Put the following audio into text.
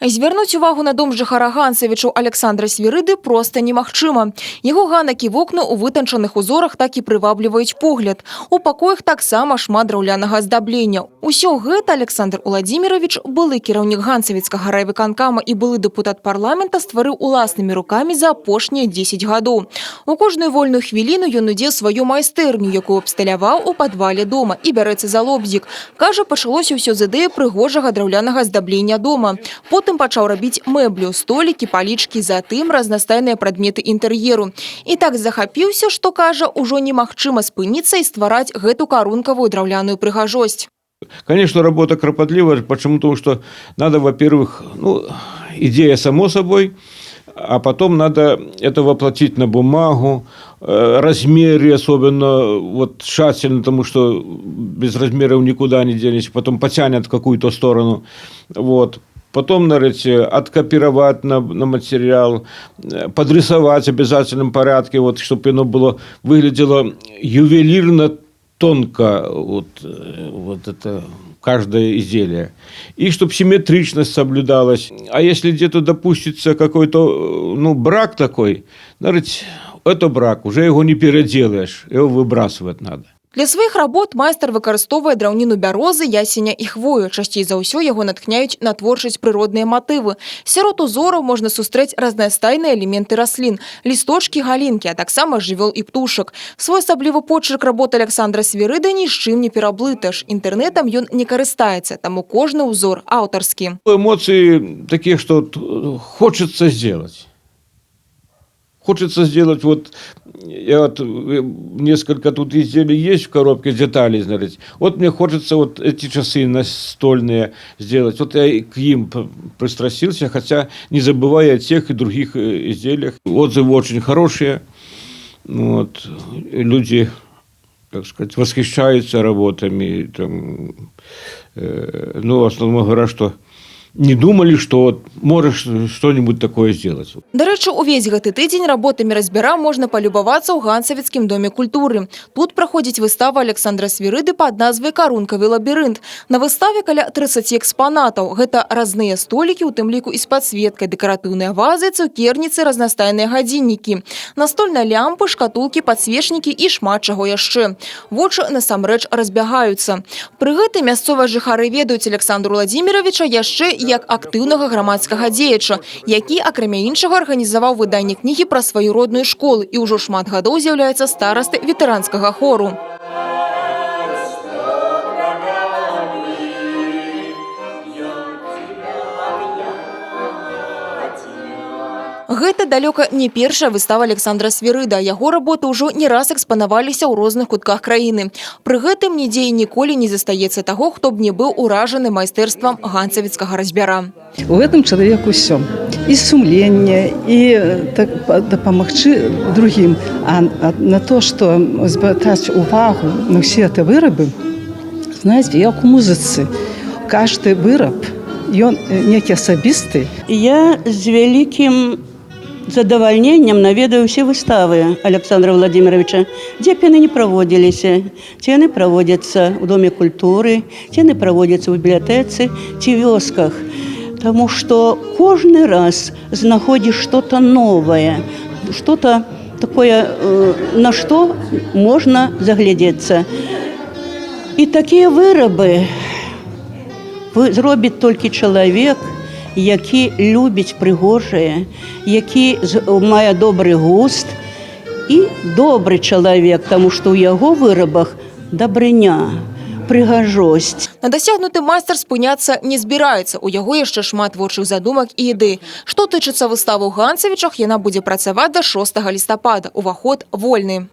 Звярнуць увагу на дом жыхара Ганцевіча Александра Свірыды проста немагчыма. Яго ганакі вокны ў вытанчаных узорах так і прывабліваюць погляд. У пакоях таксама шмат драўлянага аздаблення. Усё гэта Александр Уладзімірович, былы кіраўнік Ганцевіцкага райвыканкама і былы дэпутат парламента, стварыў уласнымі рукамі за апошнія 10 гадоў. У кожную вольную хвіліну ён ідзе сваю майстэрню, якую абсталяваў у падвале дома, і бярэцца за лобзік. Кажа, пачалося ўсё з ідэі прыгожага драўлянага аздаблення дома. Потым пачаў рабіць мэблю, столікі, палічкі, затым разнастайныя прадметы інтэр'еру. І так захапіўся, што, кажа, ужо немагчыма спыніцца і ствараць гэту карункавую драўляную прыгажосць. Конечно, работа кропотливая. Почему? Потому что надо, во-первых, идея само собой, а потом надо это воплотить на бумагу, размеры особенно вот тщательно, потому что без размеров никуда не денешься, потом потянет в какую-то сторону. Вот. Потом, наверное, откопировать на материал, подрисовать в обязательном порядке, вот, чтобы оно было, выглядело ювелирно тонко, вот это каждое изделие. И чтобы симметричность соблюдалась. А если где-то допустится какой-то брак такой, наверное, это брак, уже его не переделаешь, его выбрасывать надо. Для сваіх работ майстар выкарыстоўвае драўніну бярозы, ясеня і хвою. Часцей за ўсё яго натхняюць на творчасць прыродныя матывы. Сярод узораў можна сустрэць разнастайныя элементы раслін, лісточкі, галінкі, а таксама жывёл і птушак. Своеасаблівы почерк работ Александра Свірыды ні з чым не пераблытаеш. Інтэрнэтам ён не карыстаецца, таму кожны ўзор аўтарскі. Эмоции такие, что хочется сделать. Хочется сделать, я несколько тут изделий есть в коробке, деталей, знаете. Вот мне хочется вот эти часы настольные сделать. Вот я к ним пристрастился, хотя не забывая о тех и других изделиях. Отзывы очень хорошие. Вот. Люди, как сказать, восхищаются работами. В основном говорят, что не думали, что можешь что-нибудь такое сделать. До рэчы, увесь гэты тыдзень работамі разбіра можна палюбавацца ў Ганцевіцкім доме культуры. Тут праходзіць выстава Александра Свірыды пад назвай «Карункавы лабірынт». На выставе каля 30 экспанатаў. Гэта разныя столікі, у тым ліку і з падсветкай, дэкаратыўныя вазы, цукерніцы, разнастайныя гадзіннікі, настольныя лямпы, шкатулкі, падсвечнікі і шмат чаго яшчэ. Вочы насамрэч разбягаюцца. Пры гэтым мясцовыя жыхары ведаюць Александра Уладзіміровича яшчэ як актыўнага грамадскага дзеяча, які, акрамя іншага, арганізаваў выданне кнігі пра сваю родную школу і ўжо шмат гадоў з'яўляецца старастай ветэранскага хору. Гэта далёка не першая выстава Александра Свірыда. Яго работы ўжо не раз экспанаваліся ў розных кутках краіны. Пры гэтым нідзе і ніколі не застаецца таго, хто б не быў уражаны майстэрствам ганцевіцкага разьбяра. У гэтым чалавек усё. І сумленне, і дапамагчы другім. А на то, што звяртаць увагу на ўсе гэты вырабы, знаеце, як у музыцы. Кожны выраб, ён некі асабісты. Я з вялікім задавальненнем наведаю ўсе выставы Александра Владимировича, дзе б яны не праводзіліся. Ці яны праводзяцца ў Доме культуры, ці яны праводзяцца ў бібліятэцы, ці вёсках. Таму што кожны раз знаходзіш што-то новае, што-то такое, на што можна заглядзецца. І такія вырабы зробіць толькі чалавек, які любіць прыгожае, які мае добры густ і добры чалавек, таму што ў яго вырабах дабрыня, прыгажосць. На дасягнуты майстар спыняцца не збіраецца. У яго яшчэ шмат творчых задумак і ідэй. Што тычыцца выставы ў Ганцевічах, яна будзе працаваць да 6 лістапада. Уваход вольны.